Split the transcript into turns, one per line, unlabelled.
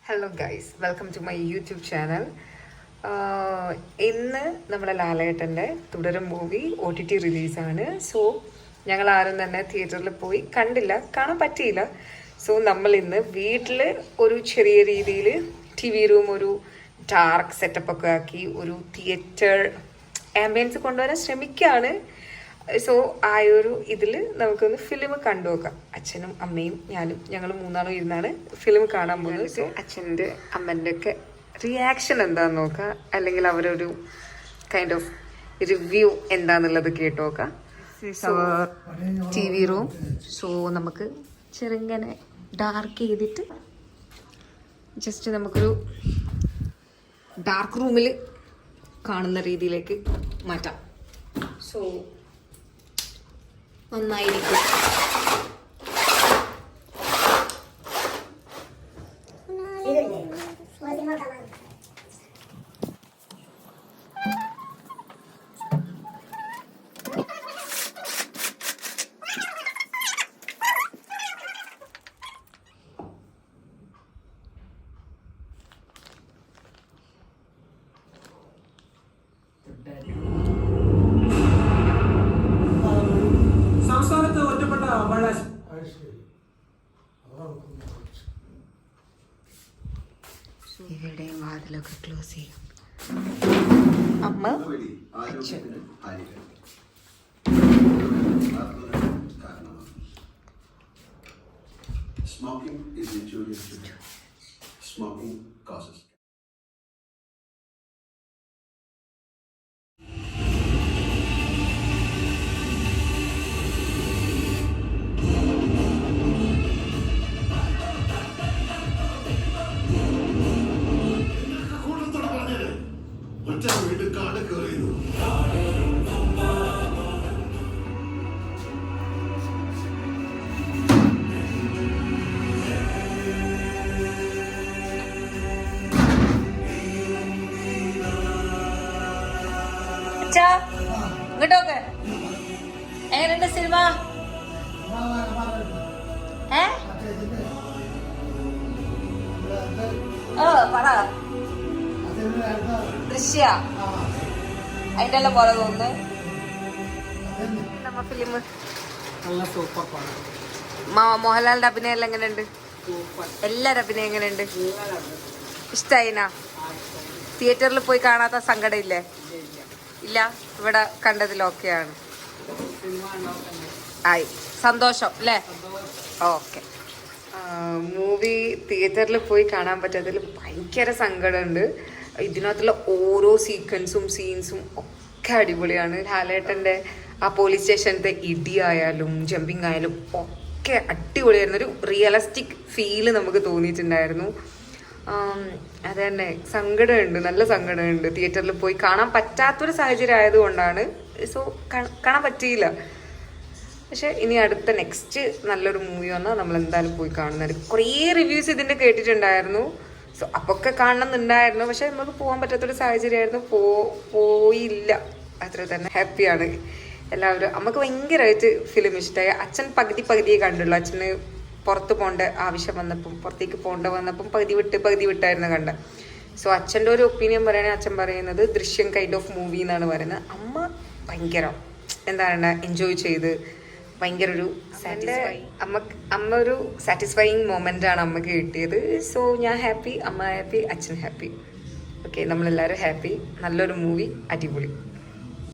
Hello guys, welcome to my YouTube channel. ഇന്ന് നമ്മുടെ ലാലേട്ടൻ്റെ തുടരും മൂവി OTT റിലീസാണ്. സോ ഞങ്ങൾ ആരും തന്നെ തിയേറ്ററിൽ പോയി കണ്ടില്ല, കാണാൻ പറ്റിയില്ല. സോ നമ്മൾ ഇന്ന് വീട്ടിൽ ഒരു ചെറിയ രീതിയിൽ TV റൂം, ഒരു ഡാർക്ക് സെറ്റപ്പ് ഒക്കെ ആക്കി ഒരു തിയേറ്റർ ആംബിയൻസ് കൊണ്ടുവരാൻ ശ്രമിക്കുകയാണ്. സോ ആ ഒരു ഇതിൽ നമുക്കൊന്ന് ഫിലിം കണ്ടു നോക്കാം. അച്ഛനും അമ്മയും ഞാനും ഞങ്ങൾ മൂന്നാളും ഇരുന്നാണ് ഫിലിം കാണാൻ പോകുന്നത്. സോ അച്ഛൻ്റെ അമ്മൻ്റെ ഒക്കെ റിയാക്ഷൻ എന്താന്ന് നോക്കാം, അല്ലെങ്കിൽ അവരൊരു കൈൻഡ് ഓഫ് റിവ്യൂ എന്താന്നുള്ളത് കേട്ട് നോക്കാം. TV room. സോ നമുക്ക് ചെറുങ്ങനെ ഡാർക്ക് ചെയ്തിട്ട് ജസ്റ്റ് നമുക്കൊരു ഡാർക്ക് റൂമിൽ കാണുന്ന രീതിയിലേക്ക് മാറ്റാം. സോ നന്നായിരിക്കും.
സംസ്ഥാനത്ത് ഒറ്റപ്പെട്ട അവകാശം
ഇവിടെ വാതിലൊക്കെ ക്ലോസ് ചെയ്യും. അമ്മ അച്ഛൻ
Smoking is injurious to health. Smoking causes വീട്ടിൽ കാട് കയറിയിരുന്നു.
അച്ഛാ ഇങ്ങോട്ടോക്കെ എങ്ങനെയുണ്ട് സിനിമ? പറ. ദൃശ്യ അതിന്റെ എല്ലാം പോലെ തോന്നുന്നു. നമ്മ ഫിലിം
നല്ല സൂപ്പർ പാണ്.
മോഹൻലാലിന്റെ അഭിനയം എല്ലാം എങ്ങനെയുണ്ട്? എല്ലാരും അഭിനയം എങ്ങനെയുണ്ട്? ഇഷ്ടായിനാ? തിയേറ്ററിൽ പോയി കാണാത്ത സങ്കടം ഇല്ലേ? ഇല്ല, ഇവിടെ കണ്ടതിൽ ഓക്കെയാണ്. ആയി, സന്തോഷം അല്ലേ? ഓക്കെ. മൂവി തിയേറ്ററിൽ പോയി കാണാൻ പറ്റാത്തതിൽ ഭയങ്കര സങ്കടമുണ്ട്. ഇതിനകത്തുള്ള ഓരോ സീക്വൻസും സീൻസും ഒക്കെ അടിപൊളിയാണ്. ലാലേട്ടൻ്റെ ആ പോലീസ് സ്റ്റേഷനത്തെ ഇടിയായാലും ജമ്പിങ് ആയാലും ഒക്കെ അടിപൊളിയായിരുന്നു. ഒരു റിയലിസ്റ്റിക് ഫീല് നമുക്ക് തോന്നിയിട്ടുണ്ടായിരുന്നു. അത് തന്നെ, സങ്കടമുണ്ട്, നല്ല സങ്കടമുണ്ട്. തിയേറ്ററിൽ പോയി കാണാൻ പറ്റാത്തൊരു സാഹചര്യം ആയതുകൊണ്ടാണ്. സോ കാണാൻ പറ്റിയില്ല. പക്ഷെ ഇനി അടുത്ത നെക്സ്റ്റ് നല്ലൊരു മൂവി വന്നാൽ നമ്മൾ എന്തായാലും പോയി കാണുന്നത്. കുറേ റിവ്യൂസ് ഇതിൻ്റെ കേട്ടിട്ടുണ്ടായിരുന്നു. സോ അപ്പൊക്കെ കാണണമെന്നുണ്ടായിരുന്നു, പക്ഷെ നമുക്ക് പോകാൻ പറ്റാത്തൊരു സാഹചര്യമായിരുന്നു. പോയില്ല. അത്ര തന്നെ ഹാപ്പിയാണ് എല്ലാവരും. നമുക്ക് ഭയങ്കരമായിട്ട് ഫിലിം ഇഷ്ടമായി. അച്ഛൻ പകുതിയെ കണ്ടുള്ളൂ. അച്ഛന് പുറത്ത് പോകേണ്ട ആവശ്യം വന്നപ്പം, പുറത്തേക്ക് പോകേണ്ട വന്നപ്പം പകുതി വിട്ടായിരുന്നു കണ്ട. സോ അച്ഛൻ്റെ ഒരു ഒപ്പീനിയൻ പറയുകയാണെങ്കിൽ അച്ഛൻ പറയുന്നത് ദൃശ്യം കൈൻഡ് ഓഫ് മൂവി എന്നാണ് പറയുന്നത്. അമ്മ ഭയങ്കര എന്താണ് എൻജോയ് ചെയ്ത് ഭയങ്കര ഒരു അമ്മ ഒരു സാറ്റിസ്ഫൈയിങ് മൊമെൻ്റ് ആണ് അമ്മക്ക് കിട്ടിയത്. സോ ഞാൻ ഹാപ്പി, അമ്മ ഹാപ്പി, അച്ഛൻ ഹാപ്പി. ഓക്കെ, നമ്മളെല്ലാവരും ഹാപ്പി. നല്ലൊരു മൂവി, അടിപൊളി.